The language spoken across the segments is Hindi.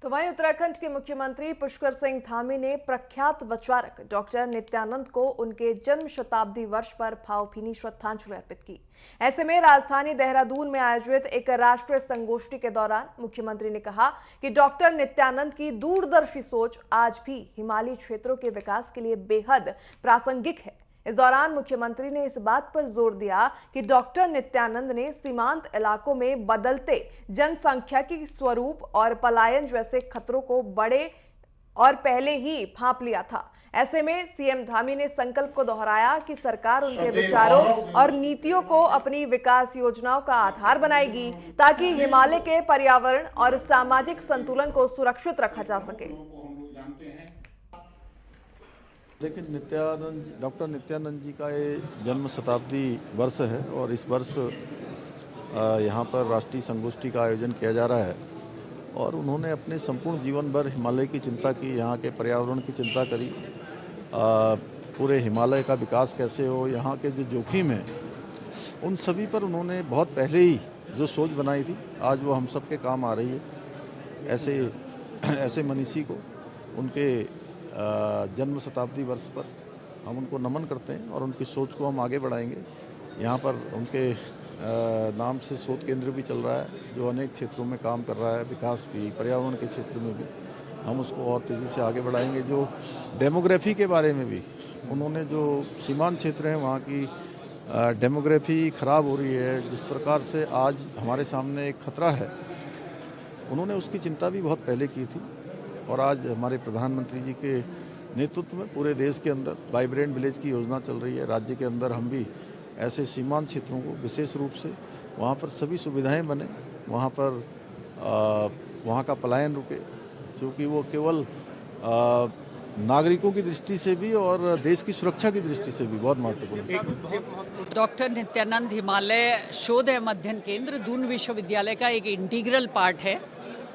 तो वहीं उत्तराखंड के मुख्यमंत्री पुष्कर सिंह धामी ने प्रख्यात विचारक डॉक्टर नित्यानंद को उनके जन्म शताब्दी वर्ष पर भावभीनी श्रद्धांजलि अर्पित की। ऐसे में राजधानी देहरादून में आयोजित एक राष्ट्रीय संगोष्ठी के दौरान मुख्यमंत्री ने कहा कि डॉक्टर नित्यानंद की दूरदर्शी सोच आज भी हिमालयी क्षेत्रों के विकास के लिए बेहद प्रासंगिक है। इस दौरान मुख्यमंत्री ने इस बात पर जोर दिया कि डॉक्टर नित्यानंद ने सीमांत इलाकों में बदलते जनसंख्यिकी स्वरूप और पलायन जैसे खतरों को बड़े और पहले ही भांप लिया था। ऐसे में सीएम धामी ने संकल्प को दोहराया कि सरकार उनके विचारों और नीतियों को अपनी विकास योजनाओं का आधार बनाएगी ताकि हिमालय के पर्यावरण और सामाजिक संतुलन को सुरक्षित रखा जा सके। देखिए, डॉक्टर नित्यानंद जी का ये जन्म शताब्दी वर्ष है और इस वर्ष यहाँ पर राष्ट्रीय संगोष्ठी का आयोजन किया जा रहा है और उन्होंने अपने संपूर्ण जीवन भर हिमालय की चिंता की, यहाँ के पर्यावरण की चिंता करी, पूरे हिमालय का विकास कैसे हो, यहाँ के जो जोखिम है उन सभी पर उन्होंने बहुत पहले ही जो सोच बनाई थी आज वो हम सब के काम आ रही है। ऐसे मनीषी को उनके जन्म शताब्दी वर्ष पर हम उनको नमन करते हैं और उनकी सोच को हम आगे बढ़ाएंगे। यहाँ पर उनके नाम से शोध केंद्र भी चल रहा है जो अनेक क्षेत्रों में काम कर रहा है, विकास भी, पर्यावरण के क्षेत्र में भी हम उसको और तेज़ी से आगे बढ़ाएंगे। जो डेमोग्राफी के बारे में भी उन्होंने, जो सीमांत क्षेत्र हैं वहाँ की डेमोग्राफी ख़राब हो रही है, जिस प्रकार से आज हमारे सामने एक खतरा है, उन्होंने उसकी चिंता भी बहुत पहले की थी और आज हमारे प्रधानमंत्री जी के नेतृत्व में पूरे देश के अंदर वाइब्रेंट विलेज की योजना चल रही है। राज्य के अंदर हम भी ऐसे सीमांत क्षेत्रों को विशेष रूप से वहाँ पर सभी सुविधाएं बने, वहाँ पर वहाँ का पलायन रुके, क्योंकि वो केवल नागरिकों की दृष्टि से भी और देश की सुरक्षा की दृष्टि से भी बहुत महत्वपूर्ण है। डॉक्टर नित्यानंद हिमालय शोध एवं अध्ययन केंद्र दून विश्वविद्यालय का एक इंटीग्रल पार्ट है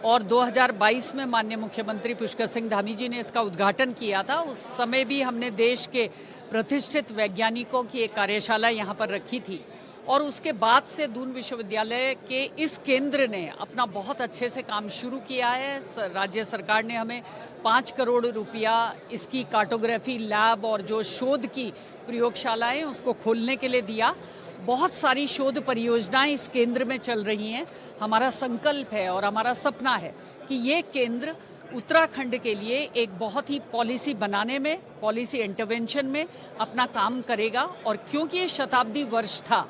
और 2022 में माननीय मुख्यमंत्री पुष्कर सिंह धामी जी ने इसका उद्घाटन किया था। उस समय भी हमने देश के प्रतिष्ठित वैज्ञानिकों की एक कार्यशाला यहाँ पर रखी थी और उसके बाद से दून विश्वविद्यालय के इस केंद्र ने अपना बहुत अच्छे से काम शुरू किया है। राज्य सरकार ने हमें 5 करोड़ रुपया इसकी कार्टोग्राफी लैब और जो शोध की प्रयोगशालाएं उसको खोलने के लिए दिया। बहुत सारी शोध परियोजनाएं इस केंद्र में चल रही हैं। हमारा संकल्प है और हमारा सपना है कि ये केंद्र उत्तराखंड के लिए एक बहुत ही पॉलिसी बनाने में, पॉलिसी इंटरवेंशन में अपना काम करेगा। और क्योंकि ये शताब्दी वर्ष था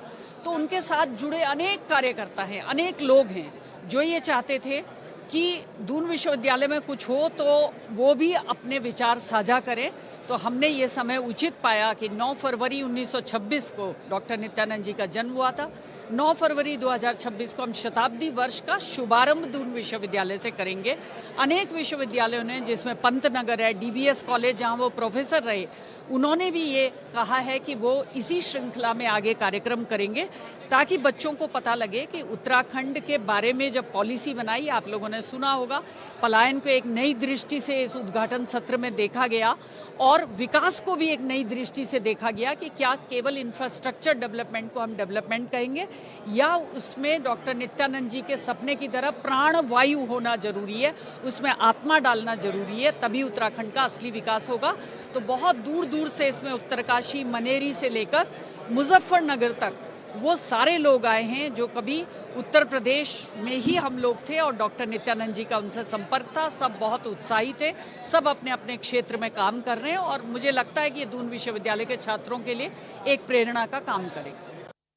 तो उनके साथ जुड़े अनेक कार्यकर्ता हैं, अनेक लोग हैं जो ये चाहते थे कि दून विश्वविद्यालय में कुछ हो तो वो भी अपने विचार साझा करें। तो हमने ये समय उचित पाया कि 9 फरवरी 1926 को डॉक्टर नित्यानंद जी का जन्म हुआ था। 9 फरवरी 2026 को हम शताब्दी वर्ष का शुभारंभ दून विश्वविद्यालय से करेंगे। अनेक विश्वविद्यालयों ने, जिसमें पंतनगर है, डीबीएस कॉलेज जहां वो प्रोफेसर रहे, उन्होंने भी ये कहा है कि वो इसी श्रृंखला में आगे कार्यक्रम करेंगे ताकि बच्चों को पता लगे कि उत्तराखंड के बारे में जब पॉलिसी बनाई, आप लोगों ने सुना होगा, पलायन को एक नई दृष्टि से इस उद्घाटन सत्र में देखा गया और विकास को भी एक नई दृष्टि से देखा गया कि क्या केवल इंफ्रास्ट्रक्चर डेवलपमेंट को हम डेवलपमेंट कहेंगे या उसमें डॉक्टर नित्यानंद जी के सपने की तरह प्राण वायु होना जरूरी है, उसमें आत्मा डालना जरूरी है, तभी उत्तराखंड का असली विकास होगा। तो बहुत दूर दूर से इसमें उत्तरकाशी, मनेरी से लेकर मुजफ्फरनगर तक वो सारे लोग आए हैं जो कभी उत्तर प्रदेश में ही हम लोग थे और डॉक्टर नित्यानंद जी का उनसे संपर्क था। सब बहुत उत्साही थे, सब अपने अपने क्षेत्र में काम कर रहे हैं और मुझे लगता है कि ये दून विश्वविद्यालय के छात्रों के लिए एक प्रेरणा का काम करेगा।